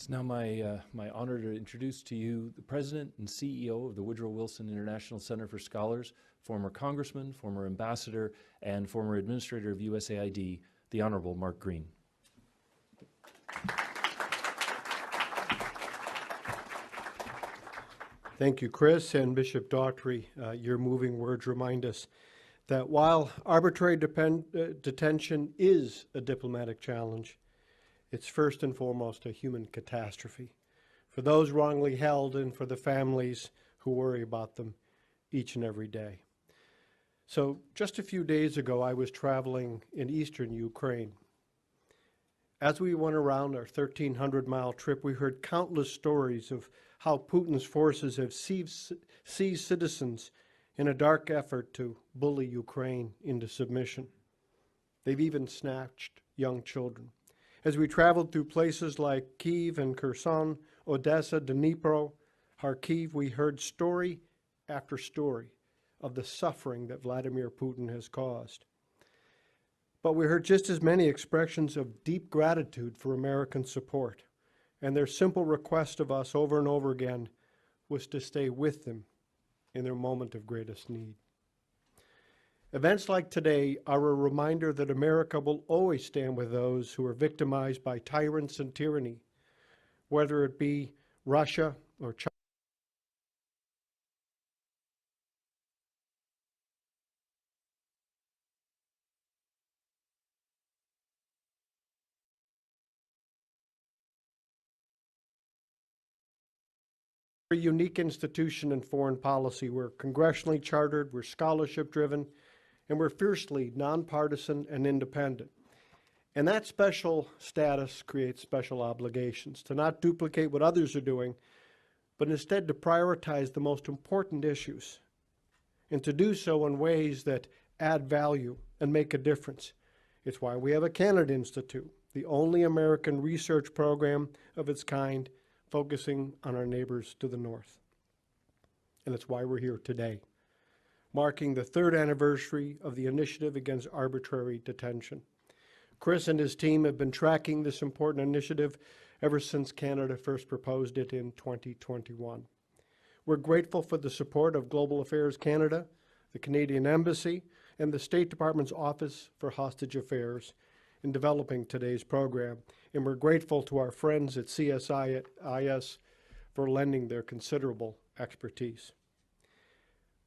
It's now my honor to introduce to you the President and CEO of the Woodrow Wilson International Center for Scholars, former Congressman, former Ambassador, and former Administrator of USAID, the Honorable Mark Green. Thank you, Chris, and Bishop Daughtry. Your moving words remind us that while arbitrary detention is a diplomatic challenge, it's first and foremost a human catastrophe for those wrongly held and for the families who worry about them each and every day. So just a few days ago, I was traveling in eastern Ukraine. As we went around our 1,300-mile trip, we heard countless stories of how Putin's forces have seized citizens in a dark effort to bully Ukraine into submission. They've even snatched young children. As we traveled through places like Kyiv and Kherson, Odessa, Dnipro, Kharkiv, we heard story after story of the suffering that Vladimir Putin has caused. But we heard just as many expressions of deep gratitude for American support, and their simple request of us over and over again was to stay with them in their moment of greatest need. Events like today are a reminder that America will always stand with those who are victimized by tyrants and tyranny, whether it be Russia or China. A unique institution in foreign policy. We're congressionally chartered, we're scholarship-driven, and we're fiercely nonpartisan and independent. And that special status creates special obligations to not duplicate what others are doing, but instead to prioritize the most important issues, and to do so in ways that add value and make a difference. It's why we have a Canada Institute, the only American research program of its kind focusing on our neighbors to the north. And it's why we're here today, marking the 3rd anniversary of the Initiative Against Arbitrary Detention. Chris and his team have been tracking this important initiative ever since Canada first proposed it in 2021. We're grateful for the support of Global Affairs Canada, the Canadian Embassy, and the State Department's Office for Hostage Affairs in developing today's program. And we're grateful to our friends at CSIS for lending their considerable expertise.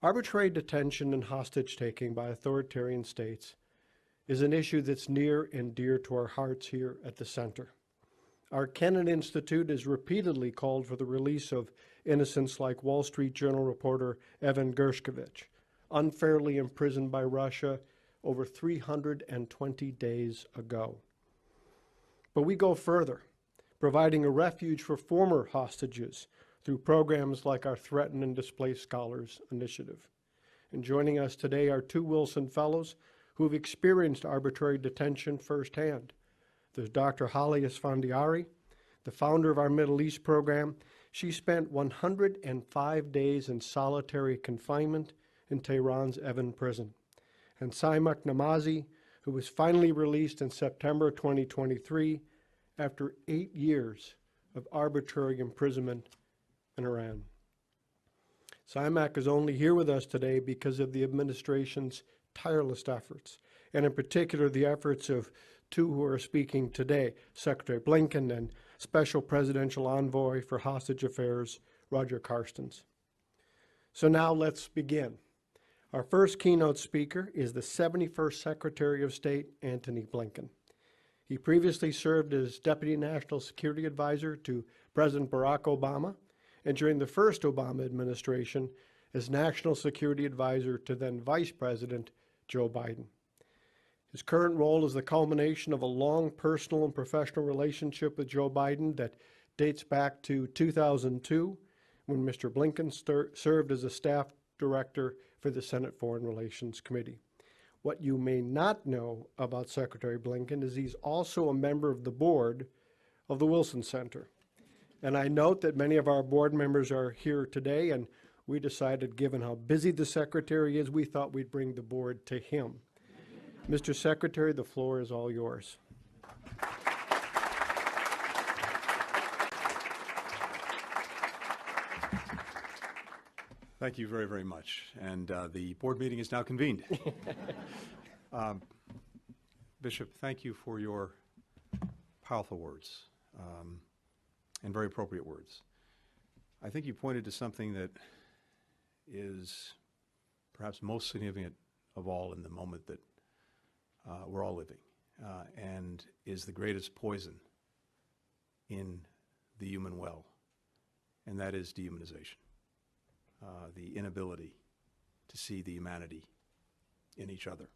Arbitrary detention and hostage-taking by authoritarian states is an issue that's near and dear to our hearts here at the center. Our Canada Institute has repeatedly called for the release of innocents like Wall Street Journal reporter Evan Gershkovich, unfairly imprisoned by Russia over 320 days ago. But we go further, providing a refuge for former hostages through programs like our Threatened and Displaced Scholars Initiative. And joining us today are 2 Wilson Fellows who have experienced arbitrary detention firsthand. There's Dr. Halia Esfandiari, the founder of our Middle East program. She spent 105 days in solitary confinement in Tehran's Evin prison. And Saimak Namazi, who was finally released in September 2023 after 8 years of arbitrary imprisonment in Iran. Saimak is only here with us today because of the administration's tireless efforts, and in particular the efforts of 2 who are speaking today, Secretary Blinken and Special Presidential Envoy for Hostage Affairs, Roger Carstens. So now let's begin. Our first keynote speaker is the 71st Secretary of State, Antony Blinken. He previously served as Deputy National Security Advisor to President Barack Obama, and during the first Obama administration as National Security Advisor to then Vice President Joe Biden. His current role is the culmination of a long personal and professional relationship with Joe Biden that dates back to 2002, when Mr. Blinken served as a staff director for the Senate Foreign Relations Committee. What you may not know about Secretary Blinken is he's also a member of the board of the Wilson Center. And I note that many of our board members are here today, and we decided, given how busy the Secretary is, we thought we'd bring the board to him. Mr. Secretary, the floor is all yours. Thank you very, very much. And the board meeting is now convened. Bishop, thank you for your powerful words and very appropriate words. I think you pointed to something that is perhaps most significant of all in the moment that we're all living and is the greatest poison in the human well, and that is dehumanization. The inability to see the humanity in each other.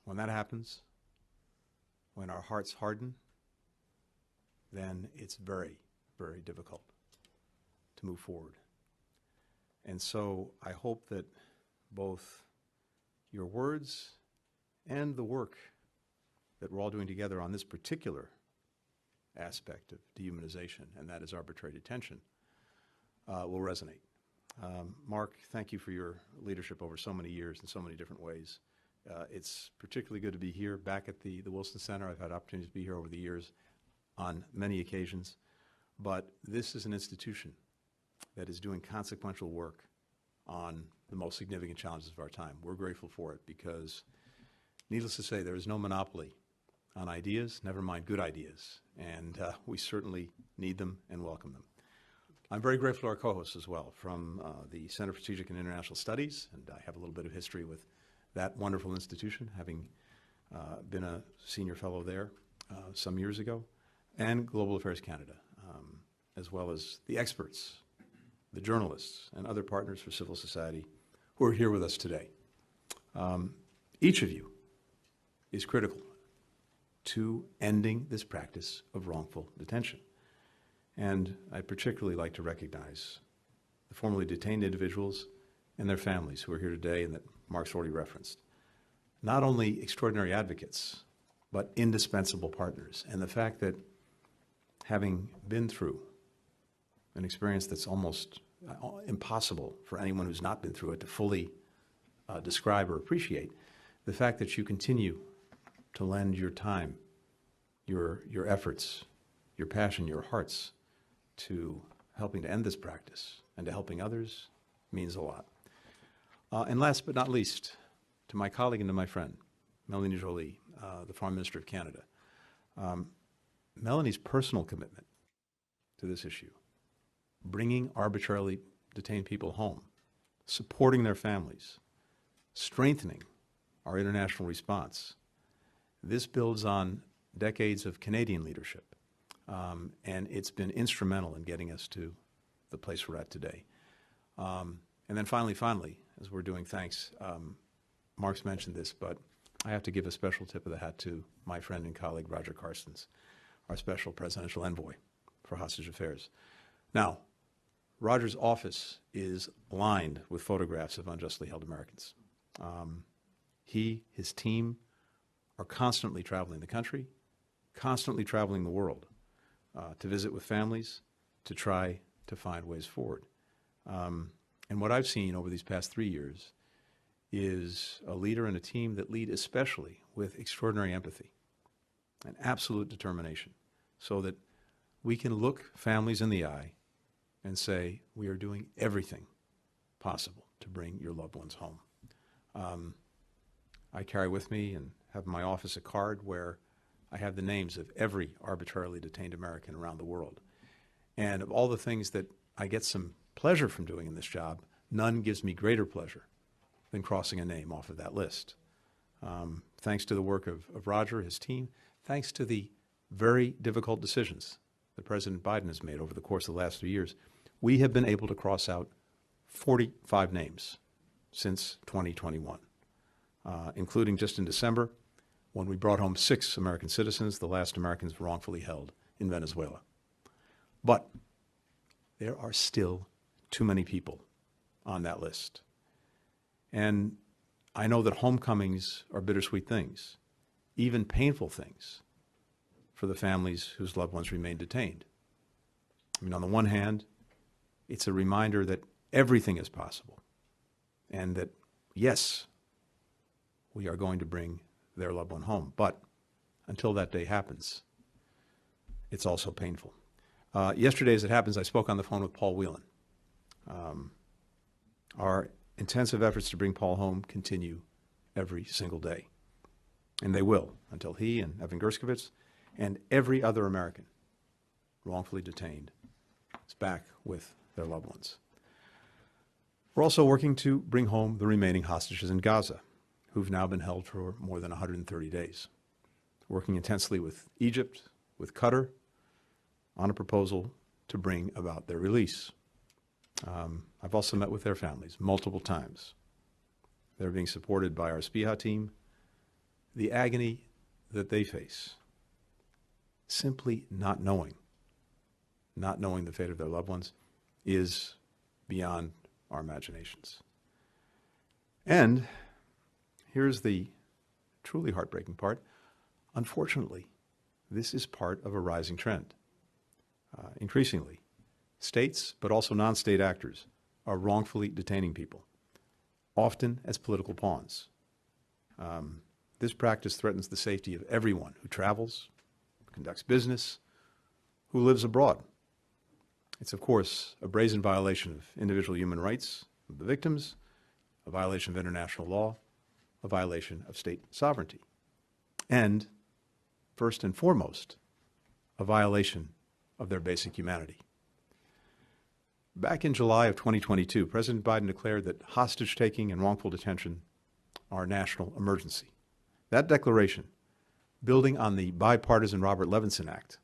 When that happens, when our hearts harden, then it's very, very difficult to move forward. And so I hope that both your words and the work that we're all doing together on this particular aspect of dehumanization, and that is arbitrary detention, will resonate. Mark, thank you for your leadership over so many years in so many different ways. It's particularly good to be here back at the Wilson Center. I've had opportunities to be here over the years on many occasions, but this is an institution that is doing consequential work on the most significant challenges of our time. We're grateful for it because, needless to say, there is no monopoly on ideas, never mind good ideas, and we certainly need them and welcome them. I'm very grateful to our co-hosts as well from the Center for Strategic and International Studies, and I have a little bit of history with that wonderful institution, having been a senior fellow there some years ago, and Global Affairs Canada, as well as the experts, the journalists, and other partners for civil society who are here with us today. Each of you is critical to ending this practice of wrongful detention. And I'd particularly like to recognize the formerly detained individuals and their families who are here today and that Mark's already referenced. Not only extraordinary advocates, but indispensable partners. And the fact that having been through an experience that's almost impossible for anyone who's not been through it to fully describe or appreciate, the fact that you continue to lend your time, your efforts, your passion, your hearts to helping to end this practice and to helping others means a lot. And last but not least, to my colleague and to my friend, Melanie Joly, the Foreign Minister of Canada. Melanie's personal commitment to this issue, bringing arbitrarily detained people home, supporting their families, strengthening our international response. This builds on decades of Canadian leadership, and it's been instrumental in getting us to the place we're at today. And then finally, as we're doing thanks, Mark's mentioned this, but I have to give a special tip of the hat to my friend and colleague, Roger Carstens, our special presidential envoy for hostage affairs. Now, Roger's office is lined with photographs of unjustly held Americans. His team are constantly traveling the country, constantly traveling the world to visit with families, to try to find ways forward. And what I've seen over these past 3 years is a leader and a team that lead especially with extraordinary empathy and absolute determination so that we can look families in the eye and say, we are doing everything possible to bring your loved ones home. I carry with me and have in my office a card where I have the names of every arbitrarily detained American around the world. And of all the things that I get some pleasure from doing in this job, none gives me greater pleasure than crossing a name off of that list. Thanks to the work of Roger, his team, thanks to the very difficult decisions that President Biden has made over the course of the last 3 years, we have been able to cross out 45 names since 2021, including just in December when we brought home 6 American citizens, the last Americans wrongfully held in Venezuela. But there are still too many people on that list. And I know that homecomings are bittersweet things, even painful things for the families whose loved ones remain detained. I mean, on the one hand, it's a reminder that everything is possible and that, yes, we are going to bring their loved one home. But until that day happens, it's also painful. Yesterday, as it happens, I spoke on the phone with Paul Whelan. Our intensive efforts to bring Paul home continue every single day. And they will until he and Evan Gershkovich and every other American wrongfully detained is back with their loved ones. We're also working to bring home the remaining hostages in Gaza, who've now been held for more than 130 days. Working intensely with Egypt, with Qatar, on a proposal to bring about their release. I've also met with their families multiple times. They're being supported by our SPIHA team. The agony that they face, simply not knowing the fate of their loved ones, is beyond our imaginations. And here's the truly heartbreaking part. Unfortunately, this is part of a rising trend. Increasingly, states, but also non-state actors, are wrongfully detaining people, often as political pawns. This practice threatens the safety of everyone who travels, conducts business, who lives abroad. It's, of course, a brazen violation of individual human rights of the victims, a violation of international law, a violation of state sovereignty, and, first and foremost, a violation of their basic humanity. Back in July of 2022, President Biden declared that hostage-taking and wrongful detention are a national emergency. That declaration, building on the bipartisan Robert Levinson Act,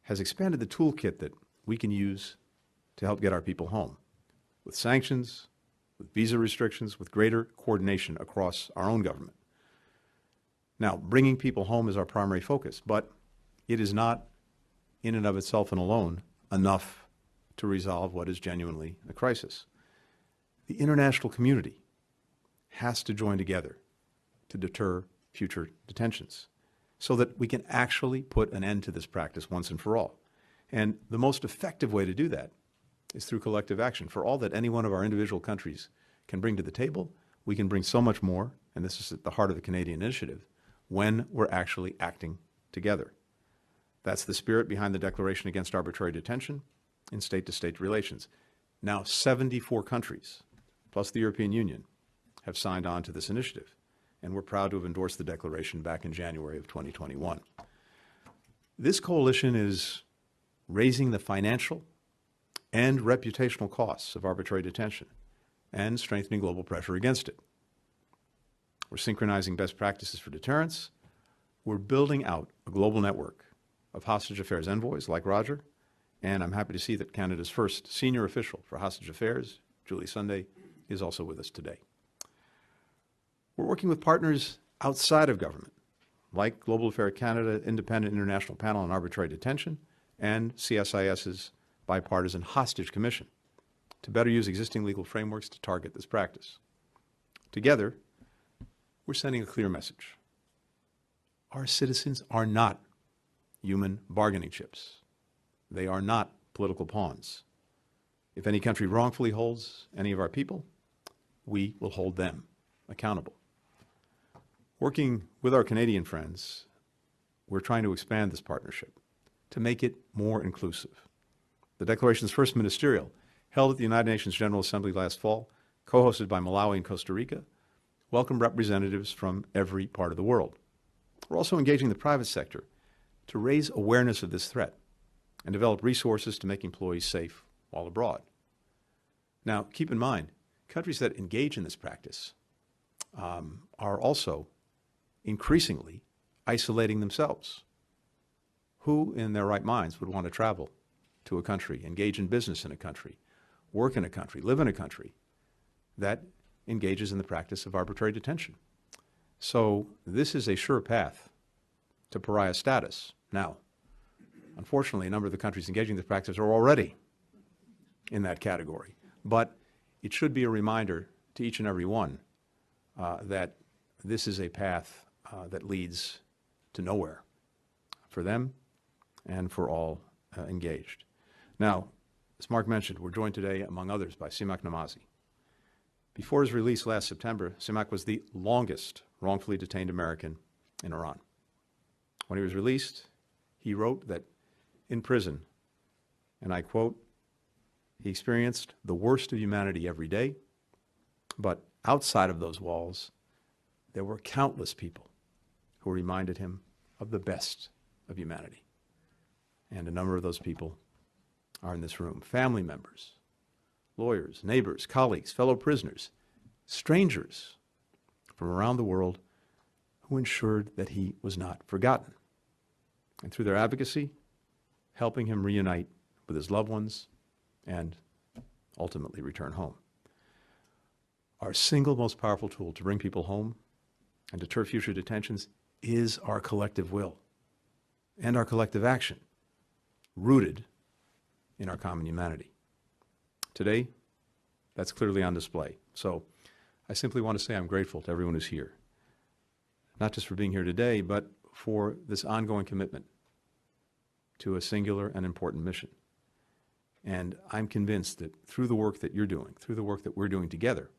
has expanded the toolkit that we can use to help get our people home, with sanctions, with visa restrictions, with greater coordination across our own government. Now, bringing people home is our primary focus, but it is not, in and of itself and alone, enough to resolve what is genuinely a crisis. The international community has to join together to deter future detentions so that we can actually put an end to this practice once and for all. And the most effective way to do that is through collective action. For all that any one of our individual countries can bring to the table, we can bring so much more, and this is at the heart of the Canadian initiative, when we're actually acting together. That's the spirit behind the Declaration Against Arbitrary Detention in state-to-state relations. Now 74 countries, plus the European Union, have signed on to this initiative, and we're proud to have endorsed the declaration back in January of 2021. This coalition is raising the financial and reputational costs of arbitrary detention and strengthening global pressure against it. We're synchronizing best practices for deterrence. We're building out a global network of hostage affairs envoys like Roger, and I'm happy to see that Canada's first senior official for hostage affairs, Julie Sunday, is also with us today. We're working with partners outside of government, like Global Affair Canada Independent International Panel on Arbitrary Detention and CSIS's Bipartisan Hostage Commission, to better use existing legal frameworks to target this practice. Together, we're sending a clear message. Our citizens are not human bargaining chips. They are not political pawns. If any country wrongfully holds any of our people, we will hold them accountable. Working with our Canadian friends, we're trying to expand this partnership to make it more inclusive. The Declaration's first ministerial, held at the United Nations General Assembly last fall, co-hosted by Malawi and Costa Rica, welcomed representatives from every part of the world. We're also engaging the private sector to raise awareness of this threat and develop resources to make employees safe while abroad. Now, keep in mind, countries that engage in this practice are also increasingly isolating themselves. Who in their right minds would want to travel to a country, engage in business in a country, work in a country, live in a country that engages in the practice of arbitrary detention? So this is a sure path to pariah status. Now, unfortunately, a number of the countries engaging in this practice are already in that category. But it should be a reminder to each and every one that this is a path that leads to nowhere for them and for all engaged. Now, as Mark mentioned, we're joined today, among others, by Simak Namazi. Before his release last September, Simak was the longest wrongfully detained American in Iran. When he was released, he wrote that in prison, and I quote, he experienced the worst of humanity every day. But outside of those walls, there were countless people who reminded him of the best of humanity. And a number of those people are in this room. Family members, lawyers, neighbors, colleagues, fellow prisoners, strangers from around the world who ensured that he was not forgotten. And through their advocacy, helping him reunite with his loved ones and ultimately return home. Our single most powerful tool to bring people home and deter future detentions is our collective will and our collective action, rooted in our common humanity. Today, that's clearly on display. So I simply want to say I'm grateful to everyone who's here, not just for being here today, but for this ongoing commitment to a singular and important mission. And I'm convinced that through the work that you're doing, through the work that we're doing together,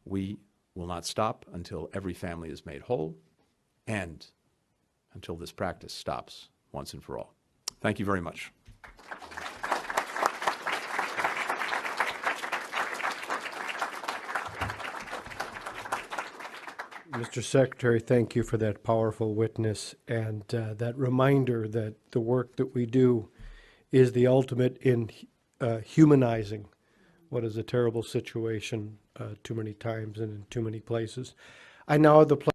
we will not stop until every family is made whole and until this practice stops once and for all. Thank you very much. Mr. Secretary, thank you for that powerful witness and that reminder that the work that we do is the ultimate in humanizing what is a terrible situation too many times and in too many places. I now have the pleasure